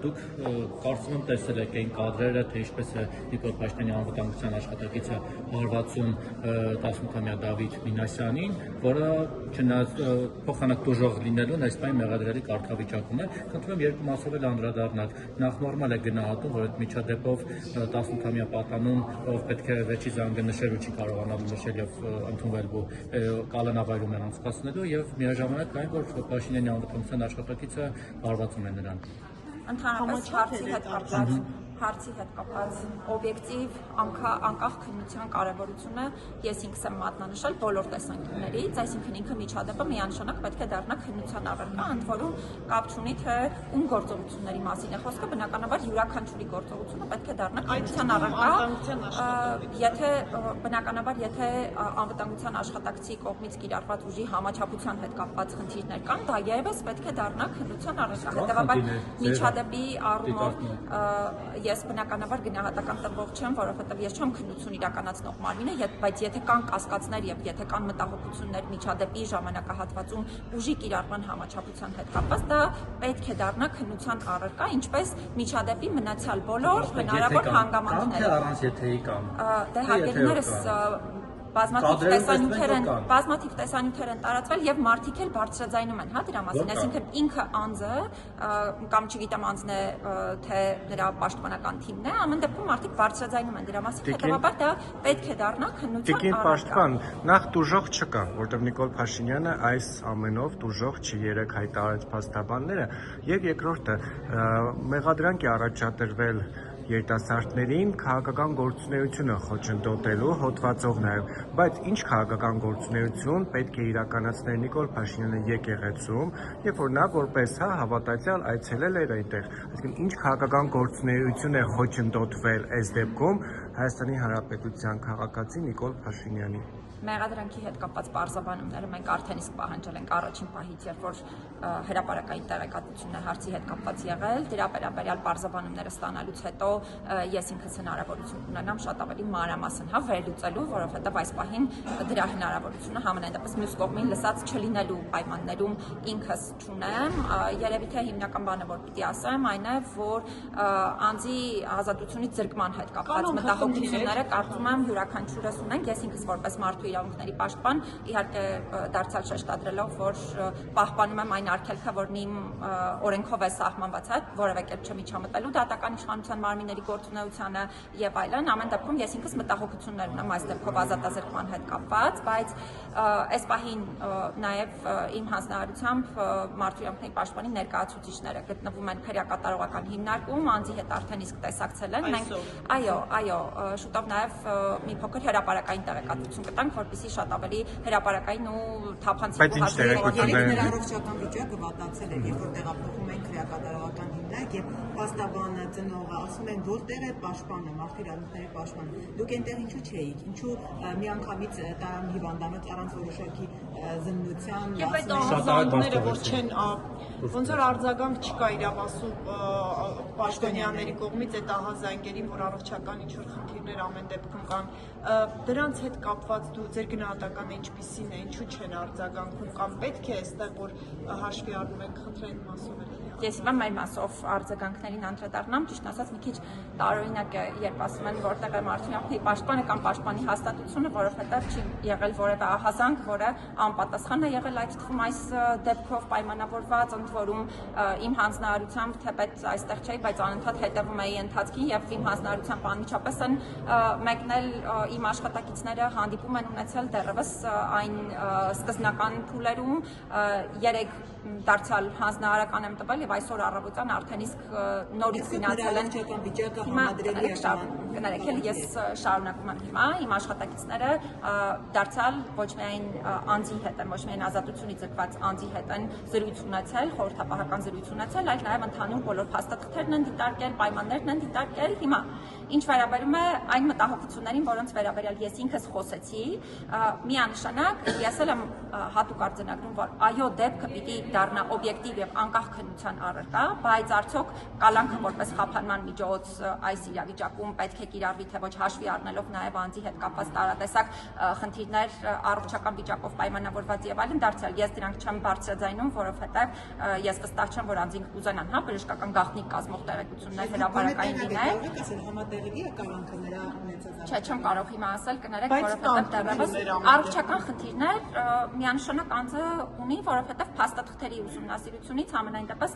դուք կարծում եմ տեսել եք այն կադրերը, թե ինչպես է Նիկոլ Փաշինյանի անվտանգության աշխատակիցը հարվածում 18-ամյա Դավիթ Մինասյանին, որը չնայած փոխանակ տուժող լինելուն այս պայն մեղադրելի կարգավիճակում է։ Խնդրում եմ երկու մասով էլ անդրադառնալ։ Նախ նորմալ է գնահատում, որ այդ միջադեպով 18-ամյա պատանուն, ով պետք է վեճի զանգը նշել ու չի կարողանալ նշել եւ ընդունվել ու կալանավայրում են անցկացնելու եւ միաժամանակ այն, որ Փաշինյանի անվտանգության աշխատակիցը հարվածում է նրան։ Ընդհանրապես հարցի հետ կապված օբյեկտիվ անկախ քննության կարևորությունը ես ինքս եմ մատնանշել բոլոր տեսանկյուններից, այսինքն ինքը միջադեպը միանշանակ պետք է դառնա քննության առարկա, ընդ որում կապ չունի թե ում գործողությունների մասին է խոսքը, բնականաբար յուրաքանչյուրի գործողությունը պետք է դառնա քննության առարկա, եթե անվտանգության աշխատակցի կողմից կիրառված ուժի համաչափության հետ կապված խնդիրներ կան, դա եւս պետք է դառնա քննության առարկա։ Հետևաբար միջադեպի առումով ես բնականաբար գնահատական տվող չեմ, որովհետև ես չեմ քննություն իրականացնող մարմինը, բայց եթե կան կասկածներ եւ եթե կան մտահոգություններ միջադեպի ժամանակահատվածում ուժի կիրառման համաչափության հետ կապված, դա պետք է դառնա քննության առարկա, ինչպես միջադեպի մնացյալ բոլոր հնարավոր հանգամանքները։ Առանց եթեի կան։ Դե հարգելիներս բազմաթիվ տեսանյութեր են տարածվել եւ մարդիկ էլ բարձրաձայնում են դրա մասին, այսինքն ինքը անձը կամ չգիտեմ անձն է թե նրա պաշտպանական թիմն է, ամեն դեպքում մարդիկ բարձրաձայնում են դրա մասին, հետեւաբար դա պետք է դառնա քննության առարկա։ Պաշտպան, նախ տուժող չկա, որտեղ Նիկոլ Փաշինյանը այս ամենով տուժող չի, երեք հայտարարեց փաստաբանները, եւ երկրորդը մեղադրանք է առաջադրվել երիտասարդներին քաղաքական գործունեությունը խոչընդոտելու հոդվածով նաև, բայց ինչ քաղաքական գործունեություն պետք է իրականացնել Նիկոլ Փաշինյանը եկեղեցում, երբ որ նա որպես հավատացյալ այցելել էր այնտեղ, այսինքն ինչ քաղաքական գործունեություն է խոչընդոտվել այս դեպքում Հայաստանի Հանրապետության քաղաքացի Նիկոլ Փաշինյանի։ Մեղադրանքի հետ կապված պարզաբանումները մենք արդեն իսկ պահանջել ենք առաջին պահից, երբ որ հրապարակային տեղեկատվությունն է հարցի հետ կապված եղել, դրա վերաբերյալ պարզաբանումները ստանալուց հետո ես ինքս հնարավորություն ունենամ շատ ավելի մանրամասն վերլուծելու, որովհետև այս պահին դրա հնարավորությունը համենայն դեպս մյուս կողմին լսած չլինելու պայմաններում ինքս չունեմ, երևի թե հիմնական բանը որ պիտի ասեմ այն է, որ անձի ազատությունից զրկման հետ կապված մտահոգությունները կարծում եմ յուրաքանչյուրս ունենք, ես ինքս որպես մարդու իրավունքների պաշտպան, իհարկե դարձյալ շեշտադրելով, որ պահպանում եմ այն արգելքը, որն իմ օրենքով է սահմանված, որևէ կերպ չմիջամտելու դատական իշխանության մարմինների գործունեությանը եւ այլն, ամեն դեպքում ես ինքս մտահոգություններ ունեմ այս դեպքով ազատազրկման հետ կապված, բայց այս պահին նաեւ իմ հանձնարարությամբ մարդու իրավունքների պաշտպանի ներկայացուցիչները գտնվում են քրեակատարողական հիմնարկում, անձի հետ արդեն իսկ տեսակցել են, մենք այո, շուտով նաեւ մի փոքր հրապարակային տեղեկատվություն կտանք, որպեսզի շատ ավելի հրապարակային ու թափանցիկ ու հաշվի նրա առողջական վիճակը վատացել է, երբ որ տեղափոխում են քրեակատարողական հիմնարկ եւ փաստաբանը ծնողը ասում են որտեղ է պաշտպանը, մարդու իրավունքների պաշտպանը։ Դուք այնտեղ ինչու չէիք, ինչու միանգամից տարան հիվանդանոց առանց որոշակի զննության, եւ այդ արձագանքները որ չեն ոնց որ արձագանք չկա իրավասու պաշտոնյաների կողմից այդ ահազանգերին, որ առողջական ինչ որ խնդիրներ ամեն դեպքում կան, դրանց հետ կապված դու ձեր գնահատականը ինչպիսին է, ինչու չեն արձագանքում կամ պետք է այստեղ որ հաշվի առնում ենք խնդրային մասով էլ։ Ես իմ այն մասով արձագանքներին անդրադառնամ, ճիշտ ասած մի քիչ տարօրինակ է, երբ ասում են որտեղ է մարդու իրավունքների պաշտպանը կամ պաշտպանի հաստատությունը, որովհետև չի եղել որևէ ահազանգ, որը անպատասխան է եղել այդ թվում այս դեպքով պայմանավորված, ընդ որում իմ հանձնարարությամբ թեպետ այստեղ չէի, բայց անընդհատ հետևում էի ընթացքին եւ իմ հանձնարարությամբ անմիջապես են մեկնել իմ աշխատակիցները հանդիպում են ունեցել դեռևս այն սկզբնական փուլերում, 3 դարձյալ հանձնարարական եմ տվել եւ այսօր առավոտյան արդեն իսկ նորից գնացել են վիճակը համադրելի է։ Կներեք, ես շարունակում եմ հիմա իմ աշխատակիցները դարձյալ ոչ միայն անձի հետ են, ոչ միայն ազատությունից զրկված անձի հետ են զրույց ունեցել, խորհրդապահական զրույց ունեցել, այլ նաեւ ընդհանուր բոլոր փաստաթղթերն են դիտարկել, պայմաններն են դիտարկել։ Հիմա ինչ վերաբերում է այն մտահոգություններին, որոնց վերաբերյալ ես ինքս խոսեցի, միանշանակ ես էլ եմ հատուկ արձանագրում, որ այո դեպքը պիտի դառնա օբյեկտիվ եւ անկախ քննության ուսումնասիրության առարկա, բայց արդյոք կալանքը որպես խափանման միջոց այս իրավիճակում պետք է կիրառվի, թե ոչ, հաշվի առնելով նաև անձի հետ կապված տարատեսակ խնդիրներ, առողջական վիճակով պայմանավորված եւ այլն, դարձյալ ես դրանք չեմ բարձրաձայնում, որովհետեւ ես վստահ չեմ, որ անձինք կուզենան, հա, բժշկական գաղտնիք կազմող տեղեկություններ հրապարակային լինել։ Համատեղելի է կալանքը նրա ունեցած։ Չէ, չեմ կարող հիմա ասել, կներեք, որովհետեւ դեռևս առողջական խնդիրներ միանշանակ անձը ունի, որովհետեւ փաստաթղթերի ուսումնասիրությունից, համենայն դեպս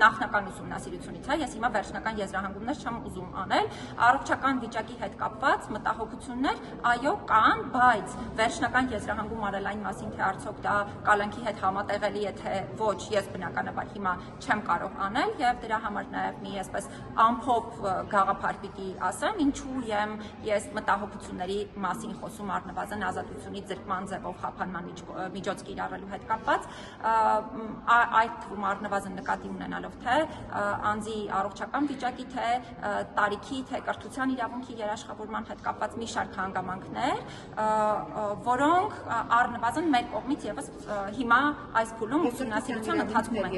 նախնական ուսումնասիրությունից, հա, ես հիմա վերջնական եզրահանգումներ չեմ ուզում անել, առողջական վիճակի հետ կապված մտահոգություններ, այո, կան, բայց վերջնական եզրահանգում արել այն մասին, թե արդյոք դա կալանքի հետ համատեղելի է, թե ոչ, ես բնականաբար հիմա չեմ կարող անել եւ դրա համար նաեւ մի այսպես ամփոփ գաղափար պիտի ասեմ, ինչու եմ ես մտահոգությունների մասին խոսում առնվազն ազատությունից զրկման ձևով խափանման միջոց կիրառելու հետ կապված, այդ թվում առնվազն նկատի ունենալով թե անձի առողջական վիճակի, թե տարիքի, թե կրթության իրավունքի երաշխավորման հետ կապված մի շարք հանգամանքներ, որոնք առնվազն մեր կողմից եւս հիմա այս փուլում ուսումնասիրության ընթացքում են